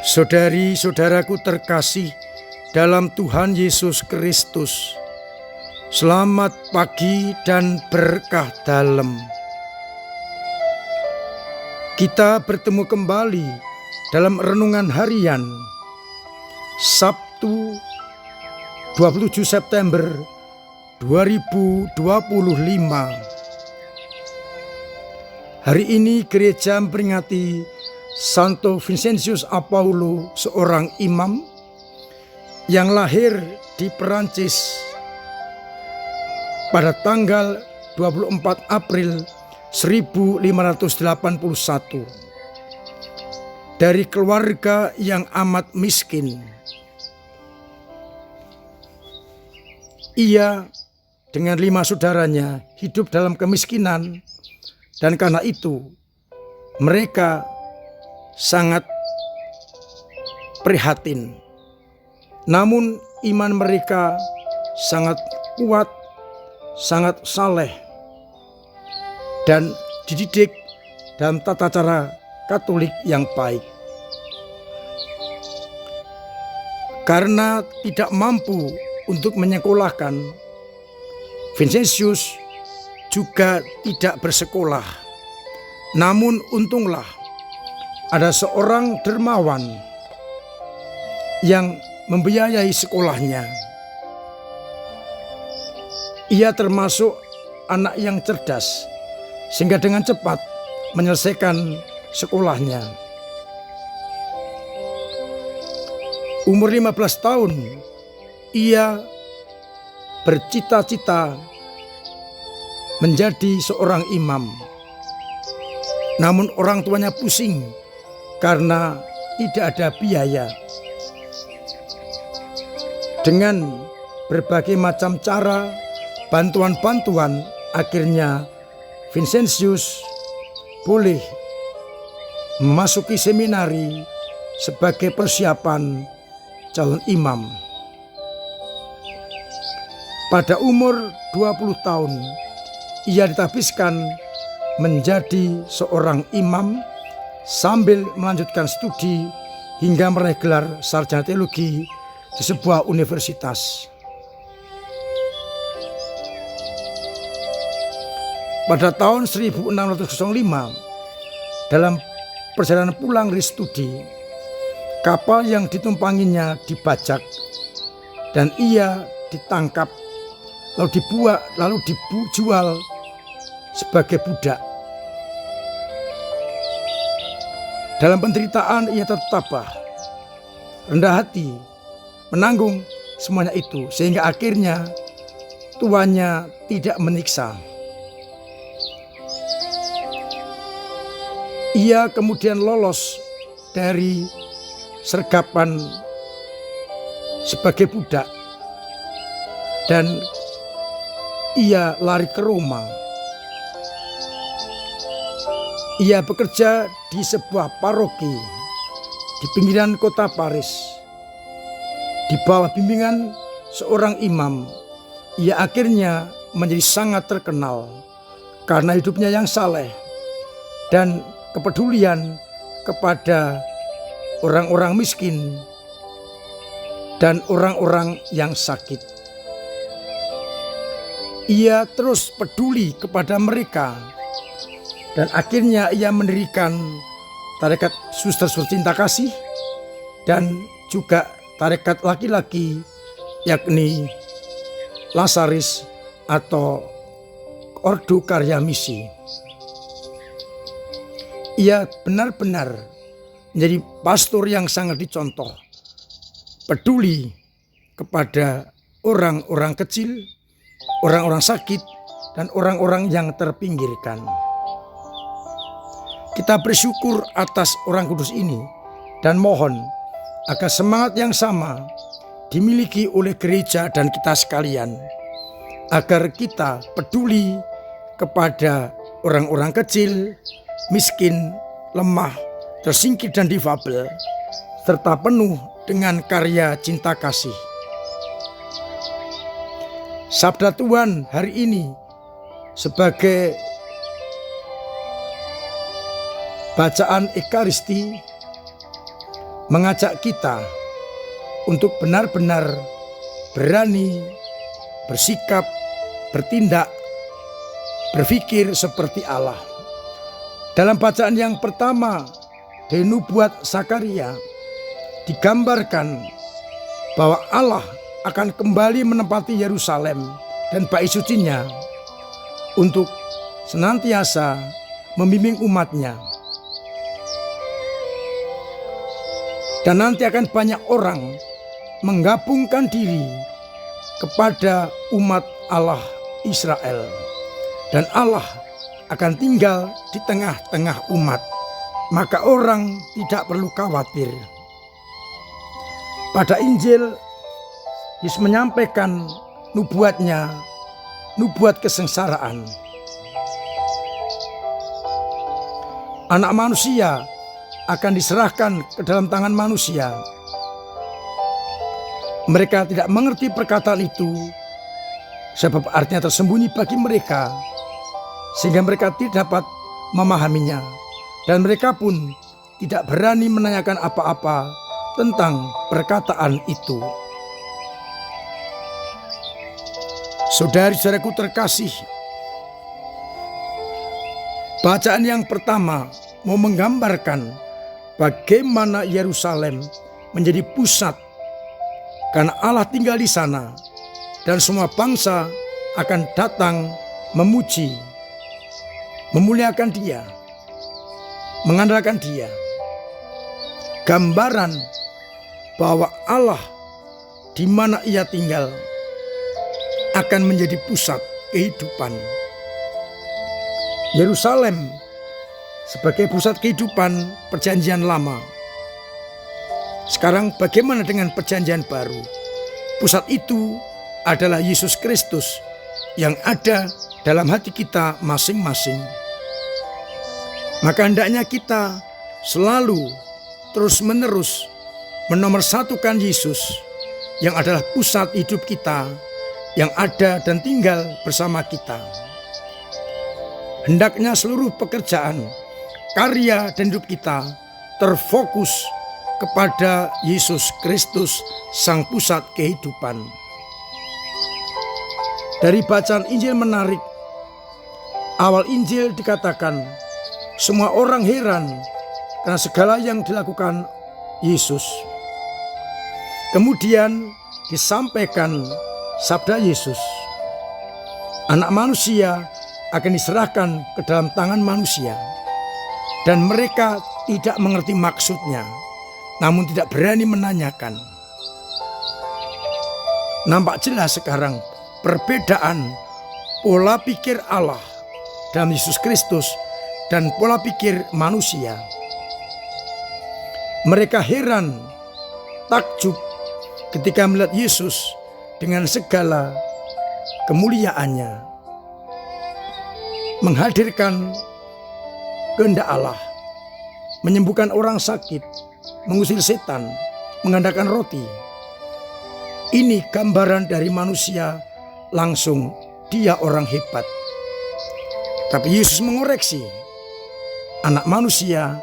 Saudari-saudaraku terkasih dalam Tuhan Yesus Kristus, selamat pagi dan berkah dalam. Kita bertemu kembali dalam renungan harian Sabtu 27 September 2025. Hari ini gereja memperingati Santo Vincentius Apaulo, seorang imam yang lahir di Perancis pada tanggal 24 April 1581 dari keluarga yang amat miskin. Ia dengan 5 saudaranya hidup dalam kemiskinan, dan karena itu mereka sangat prihatin. Namun iman mereka sangat kuat, sangat saleh, dan dididik dalam tata cara Katolik yang baik. Karena tidak mampu untuk menyekolahkan, Vincentius juga tidak bersekolah. Namun untunglah ada seorang dermawan yang membiayai sekolahnya. Ia termasuk anak yang cerdas, sehingga dengan cepat menyelesaikan sekolahnya. Umur 15 tahun, ia bercita-cita menjadi seorang imam. Namun orang tuanya pusing karena tidak ada biaya. Dengan berbagai macam cara, bantuan-bantuan, akhirnya Vincentius boleh memasuki seminari sebagai persiapan calon imam. Pada umur 20 tahun, ia ditabiskan menjadi seorang imam sambil melanjutkan studi hingga meraih gelar sarjana teologi di sebuah universitas. Pada tahun 1605, dalam perjalanan pulang dari studi, kapal yang ditumpanginya dibajak dan ia ditangkap, lalu dijual sebagai budak. Dalam penderitaan ia tetap tabah, rendah hati, menanggung semuanya itu, sehingga akhirnya tuannya tidak menyiksa. Ia kemudian lolos dari sergapan sebagai budak dan ia lari ke Roma. Ia bekerja di sebuah paroki di pinggiran kota Paris. Di bawah bimbingan seorang imam, ia akhirnya menjadi sangat terkenal karena hidupnya yang saleh dan kepedulian kepada orang-orang miskin dan orang-orang yang sakit. Ia terus peduli kepada mereka, dan akhirnya ia mendirikan tarekat Suster-Suster Cinta Kasih dan juga tarekat laki-laki, yakni Lasaris atau Ordo Karya Misi. Ia benar-benar menjadi pastor yang sangat dicontoh, peduli kepada orang-orang kecil, orang-orang sakit, dan orang-orang yang terpinggirkan. Kita bersyukur atas orang kudus ini dan mohon agar semangat yang sama dimiliki oleh gereja dan kita sekalian, agar kita peduli kepada orang-orang kecil, miskin, lemah, tersingkir dan difabel, serta penuh dengan karya cinta kasih. Sabda Tuhan hari ini sebagai bacaan Ekaristi mengajak kita untuk benar-benar berani bersikap, bertindak, berpikir seperti Allah. Dalam bacaan yang pertama dari nubuat Zakaria digambarkan bahwa Allah akan kembali menempati Yerusalem dan bait sucinya untuk senantiasa membimbing umatnya. Dan nanti akan banyak orang menggabungkan diri kepada umat Allah Israel. Dan Allah akan tinggal di tengah-tengah umat. Maka orang tidak perlu khawatir. Pada Injil, Yesus menyampaikan nubuatnya, nubuat kesengsaraan. Anak manusia akan diserahkan ke dalam tangan manusia. Mereka tidak mengerti perkataan itu, sebab artinya tersembunyi bagi mereka, sehingga mereka tidak dapat memahaminya. Dan mereka pun tidak berani menanyakan apa-apa tentang perkataan itu. Saudari-saudaraku terkasih, bacaan yang pertama mau menggambarkan bagaimana Yerusalem menjadi pusat karena Allah tinggal di sana dan semua bangsa akan datang memuji, memuliakan Dia, mengandalkan Dia. Gambaran bahwa Allah di mana Ia tinggal akan menjadi pusat kehidupan. Yerusalem sebagai pusat kehidupan perjanjian lama. Sekarang bagaimana dengan perjanjian baru? Pusat itu adalah Yesus Kristus yang ada dalam hati kita masing-masing. Maka hendaknya kita selalu terus-menerus menomorsatukan Yesus yang adalah pusat hidup kita, yang ada dan tinggal bersama kita. Hendaknya seluruh pekerjaan, karya dan hidup kita terfokus kepada Yesus Kristus, sang pusat kehidupan. Dari bacaan Injil menarik, awal Injil dikatakan semua orang heran karena segala yang dilakukan Yesus. Kemudian disampaikan sabda Yesus, anak manusia akan diserahkan ke dalam tangan manusia. Dan mereka tidak mengerti maksudnya, namun tidak berani menanyakan. Nampak jelas sekarang perbedaan pola pikir Allah dalam Yesus Kristus dan pola pikir manusia. Mereka heran, takjub ketika melihat Yesus dengan segala kemuliaannya, menghadirkan kehendak Allah, menyembuhkan orang sakit, mengusir setan, mengadakan roti. Ini gambaran dari manusia langsung, dia orang hebat. Tapi Yesus mengoreksi, anak manusia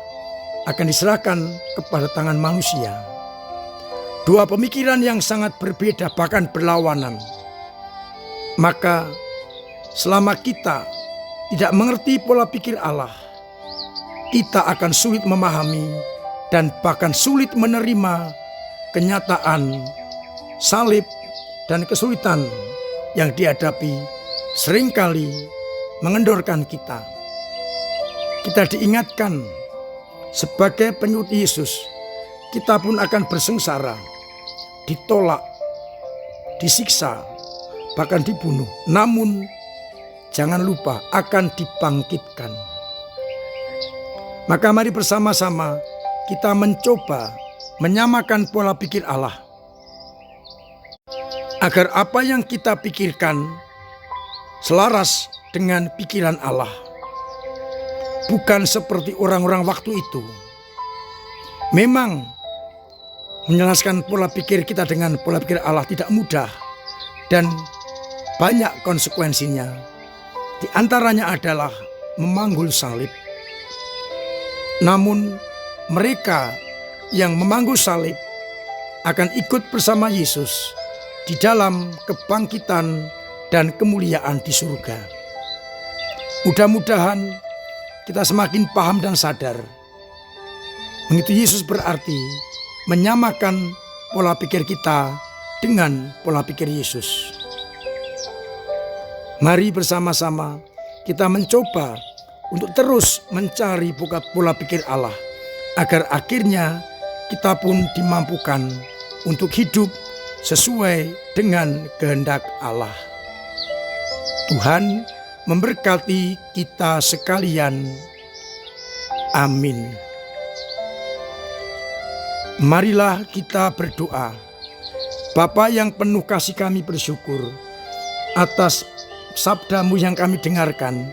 akan diserahkan kepada tangan manusia. Dua pemikiran yang sangat berbeda, bahkan berlawanan. Maka selama kita tidak mengerti pola pikir Allah, kita akan sulit memahami dan bahkan sulit menerima kenyataan salib dan kesulitan yang dihadapi seringkali mengendorkan kita. Kita diingatkan sebagai pengikut Yesus, kita pun akan bersengsara, ditolak, disiksa, bahkan dibunuh. Namun jangan lupa akan dibangkitkan. Maka mari bersama-sama kita mencoba menyamakan pola pikir Allah, agar apa yang kita pikirkan selaras dengan pikiran Allah. Bukan seperti orang-orang waktu itu. Memang menjelaskan pola pikir kita dengan pola pikir Allah tidak mudah dan banyak konsekuensinya. Di antaranya adalah memanggul salib. Namun mereka yang memangku salib akan ikut bersama Yesus di dalam kebangkitan dan kemuliaan di surga. Mudah-mudahan kita semakin paham dan sadar. Mengikuti Yesus berarti menyamakan pola pikir kita dengan pola pikir Yesus. Mari bersama-sama kita mencoba untuk terus mencari pola pikir Allah, agar akhirnya kita pun dimampukan untuk hidup sesuai dengan kehendak Allah. Tuhan memberkati kita sekalian. Amin. Marilah kita berdoa. Bapa yang penuh kasih, kami bersyukur atas sabda-Mu yang kami dengarkan,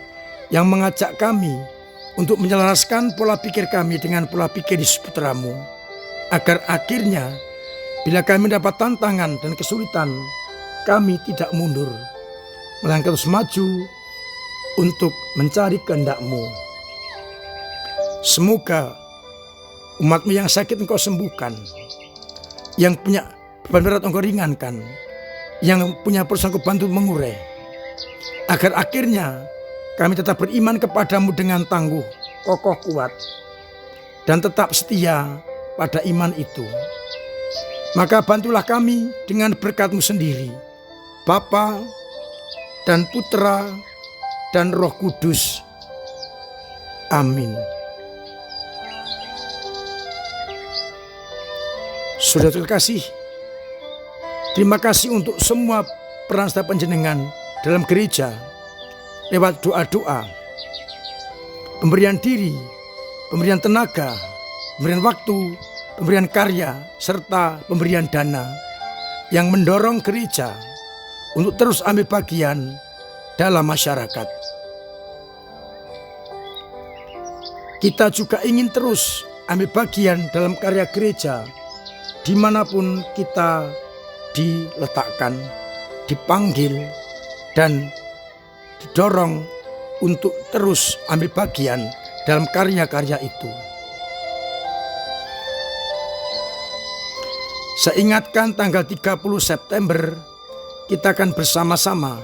yang mengajak kami untuk menyelaraskan pola pikir kami dengan pola pikir Yesus Putra-Mu, agar akhirnya bila kami mendapat tantangan dan kesulitan, kami tidak mundur, melainkan terus maju untuk mencari kehendak-Mu. Semoga umat-Mu yang sakit Engkau sembuhkan, yang punya beban berat Engkau ringankan, yang punya perusahaan Engkau bantu mengurai, agar akhirnya kami tetap beriman kepadamu dengan tangguh, kokoh, kuat, dan tetap setia pada iman itu. Maka bantulah kami dengan berkat-Mu sendiri, Bapa dan Putra dan Roh Kudus. Amin. Saudara terkasih, terima kasih untuk semua peran serta panjenengan dalam gereja lewat doa-doa, pemberian diri, pemberian tenaga, pemberian waktu, pemberian karya, serta pemberian dana yang mendorong gereja untuk terus ambil bagian dalam masyarakat. Kita juga ingin terus ambil bagian dalam karya gereja dimanapun kita diletakkan, dipanggil, dan didorong untuk terus ambil bagian dalam karya-karya itu. Saya ingatkan tanggal 30 September kita akan bersama-sama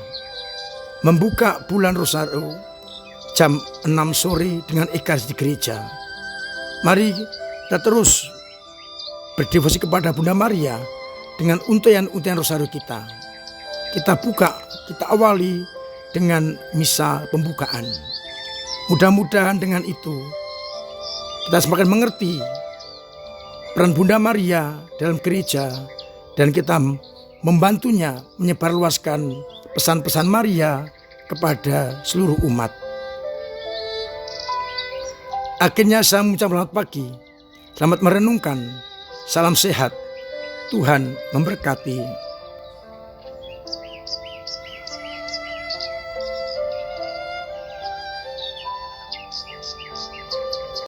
membuka bulan Rosario jam 6 sore dengan ekaristi di gereja. Mari kita terus berdevosi kepada Bunda Maria dengan untayan-untayan Rosario kita. Kita buka, kita awali dengan misa pembukaan. Mudah-mudahan dengan itu kita semakin mengerti peran Bunda Maria dalam gereja, dan kita membantunya menyebarluaskan pesan-pesan Maria kepada seluruh umat. Akhirnya saya mengucapkan selamat pagi, selamat merenungkan, salam sehat, Tuhan memberkati.